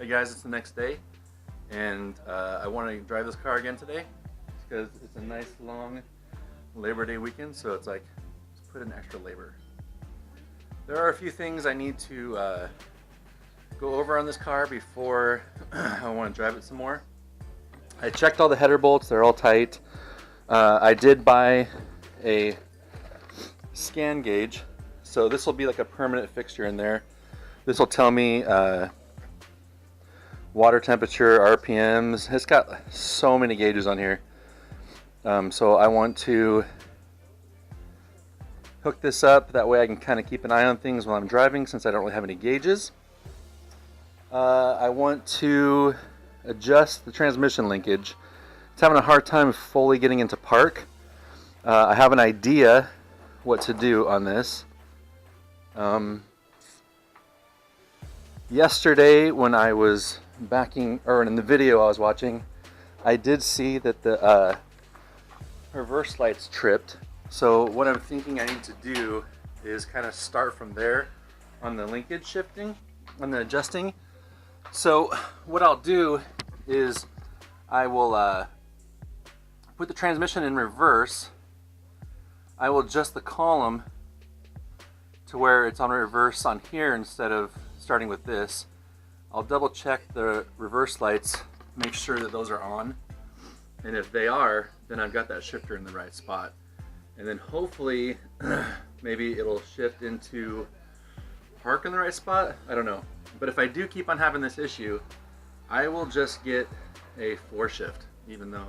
guys, it's the next day, and I want to drive this car again today because it's a nice long Labor Day weekend, so it's like, let's put in extra labor. There are a few things I need to go over on this car before I want to drive it some more. I checked all the header bolts, they're all tight. I did buy a scan gauge, so this will be like a permanent fixture in there. This will tell me water temperature, RPMs. It's got so many gauges on here. So I want to hook this up, that way I can kind of keep an eye on things while I'm driving since I don't really have any gauges. I want to adjust the transmission linkage. It's having a hard time fully getting into park. I have an idea what to do on this. Yesterday when I was backing, or in the video I was watching, I did see that the reverse lights tripped. So what I'm thinking I need to do is kind of start from there on the linkage shifting, on the adjusting. So what I'll do is I will put the transmission in reverse. I will adjust the column to where it's on reverse on here instead of starting with this. I'll double check the reverse lights, make sure that those are on. And if they are, then I've got that shifter in the right spot. And then hopefully, maybe it'll shift into park in the right spot. I don't know. But if I do keep on having this issue, I will just get a 4-shift, even though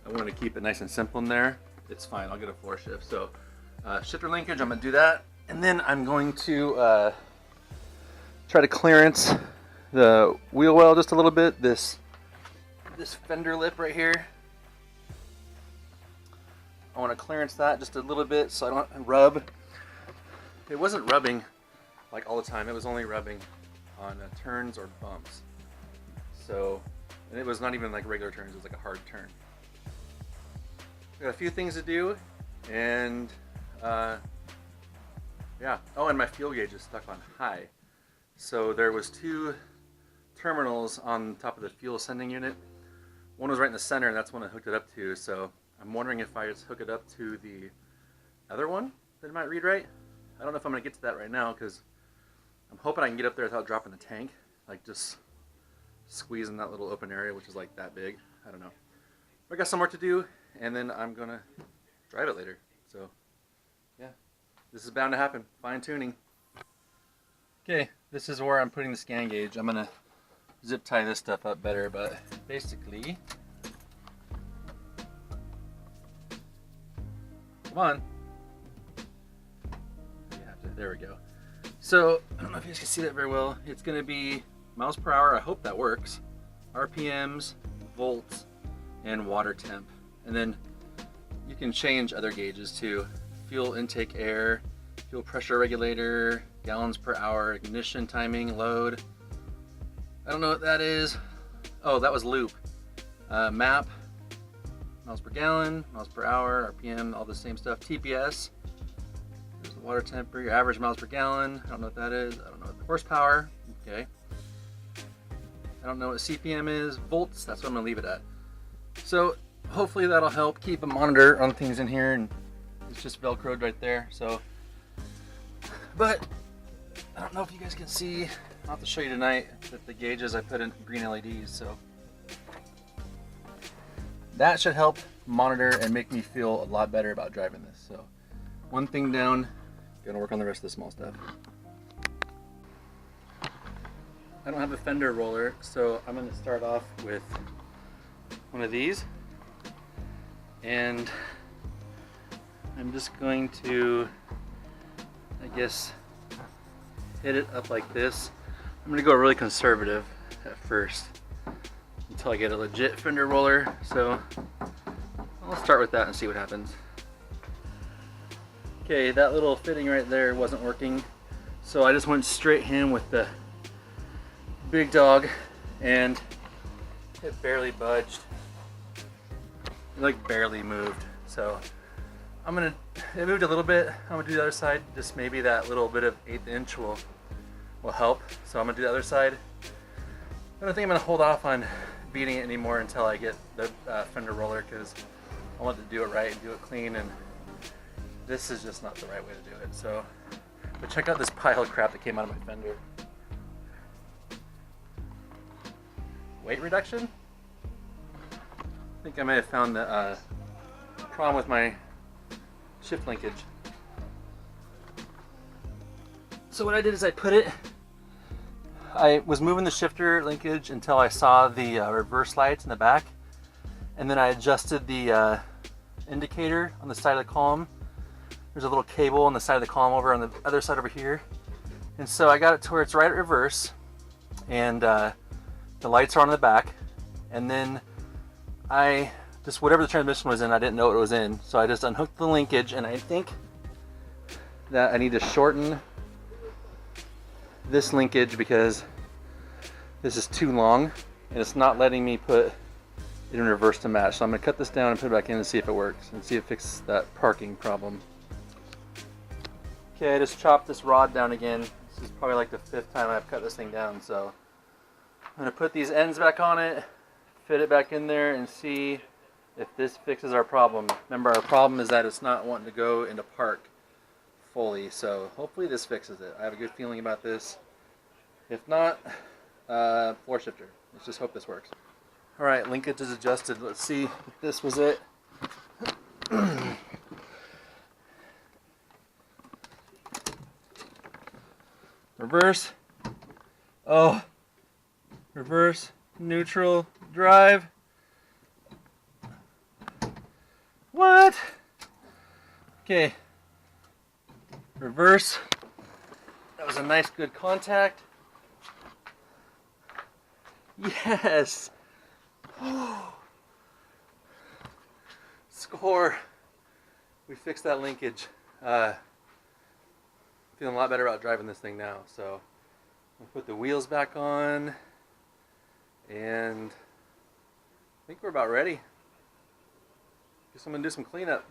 I want to keep it nice and simple in there. It's fine, I'll get a 4-shift. So shifter linkage, I'm gonna do that. And then I'm going to try to clearance the wheel well just a little bit. This fender lip right here, I want to clearance that just a little bit so I don't rub. It wasn't rubbing like all the time, it was only rubbing on turns or bumps. So, and it was not even like regular turns, it was like a hard turn. I got a few things to do, and yeah. Oh, and my fuel gauge is stuck on high. So there was 2 terminals on top of the fuel sending unit. One was right in the center, and that's one I hooked it up to. So I'm wondering if I just hook it up to the other one that it might read right. I don't know if I'm gonna get to that right now because I'm hoping I can get up there without dropping the tank, like just squeezing that little open area, which is like that big. I don't know. I got some work to do, and then I'm gonna drive it later. So yeah, this is bound to happen. Fine tuning. Okay, this is where I'm putting the scan gauge. I'm gonna zip tie this stuff up better, but basically, come on. There we go. So I don't know if you guys can see that very well. It's gonna be miles per hour. I hope that works. RPMs, volts, and water temp. And then you can change other gauges too. Fuel intake air, fuel pressure regulator, gallons per hour, ignition timing, load. I don't know what that is. Oh, that was loop. Map, miles per gallon, miles per hour, RPM, all the same stuff. TPS, there's the water temperature, average miles per gallon. I don't know what that is. I don't know what the horsepower. Okay. I don't know what CPM is. Volts, that's what I'm gonna leave it at. So hopefully that'll help keep a monitor on things in here, and it's just Velcroed right there. So, but I don't know if you guys can see. I'll have to show you tonight that the gauges I put in green LEDs. So that should help monitor and make me feel a lot better about driving this. So one thing down, gonna work on the rest of the small stuff. I don't have a fender roller, so I'm gonna start off with one of these, and I'm just going to, I guess, hit it up like this. I'm gonna go really conservative at first until I get a legit fender roller. So I'll start with that and see what happens. Okay, that little fitting right there wasn't working, so I just went straight in with the big dog, and it barely budged. It like barely moved. So it moved a little bit. I'm gonna do the other side. Just maybe that little bit of 1/8 inch will help. So I'm gonna do the other side. I don't think I'm going to hold off on beating it anymore until I get the fender roller, because I want to do it right and do it clean, and this is just not the right way to do it. So, but check out this pile of crap that came out of my fender. Weight reduction? I think I may have found the problem with my shift linkage. So what I did is I was moving the shifter linkage until I saw the reverse lights in the back, and then I adjusted the indicator on the side of the column. There's a little cable on the side of the column over on the other side over here, and so I got it to where it's right at reverse, and the lights are on the back, and then I just, whatever the transmission was in, I didn't know what it was in, so I just unhooked the linkage, and I think that I need to shorten this linkage because this is too long and it's not letting me put it in reverse to match. So I'm going to cut this down and put it back in and see if it works and see if it fixes that parking problem. Okay, I just chopped this rod down again. This is probably like the 5th time I've cut this thing down, so I'm going to put these ends back on it, fit it back in there, and see if this fixes our problem. Remember, our problem is that it's not wanting to go into park fully, so hopefully this fixes it. I have a good feeling about this. If not, floor shifter. Let's just hope this works. Alright, linkage is adjusted. Let's see if this was it. Reverse. Oh. Reverse. Neutral. Drive. What? Okay. Reverse. That was a nice, good contact. Yes. Score. We fixed that linkage. Feeling a lot better about driving this thing now. So I'll put the wheels back on, and I think we're about ready. Guess I'm gonna do some cleanup.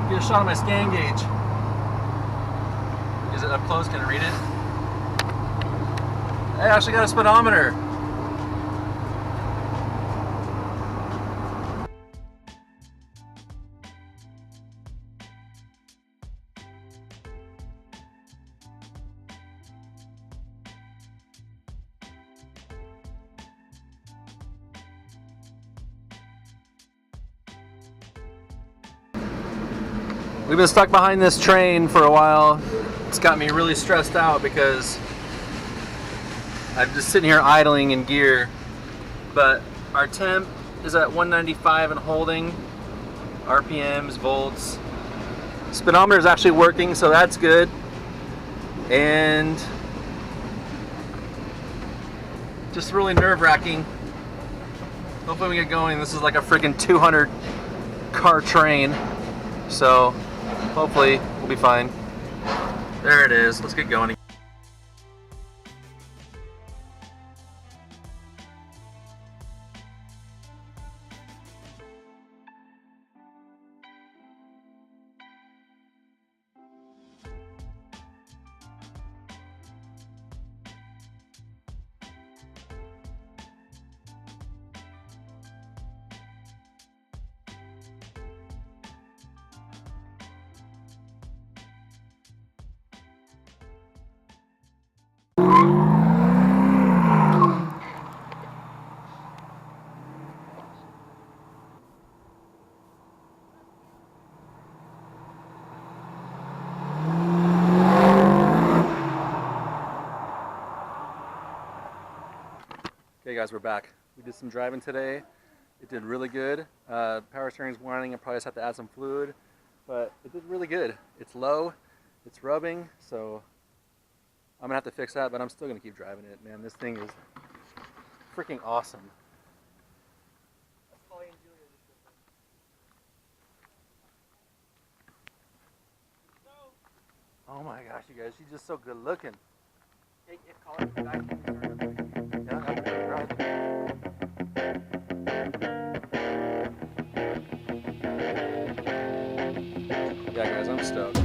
Get a shot of my scan gauge. Is it up close? Can I read it? I actually got a speedometer. We've been stuck behind this train for a while. It's got me really stressed out because I'm just sitting here idling in gear. But our temp is at 195 and holding. RPMs, volts. Speedometer is actually working, so that's good. And just really nerve-wracking. Hopefully we get going. This is like a freaking 200 car train. So hopefully we'll be fine. There it is. Let's get going. Okay guys, we're back. We did some driving today. It did really good. Power steering's whining. I probably just have to add some fluid, but it did really good. It's low, it's rubbing, so I'm gonna have to fix that, but I'm still gonna keep driving it. Man, this thing is freaking awesome. Oh my gosh, you guys, she's just so good looking. Yeah guys, I'm stoked.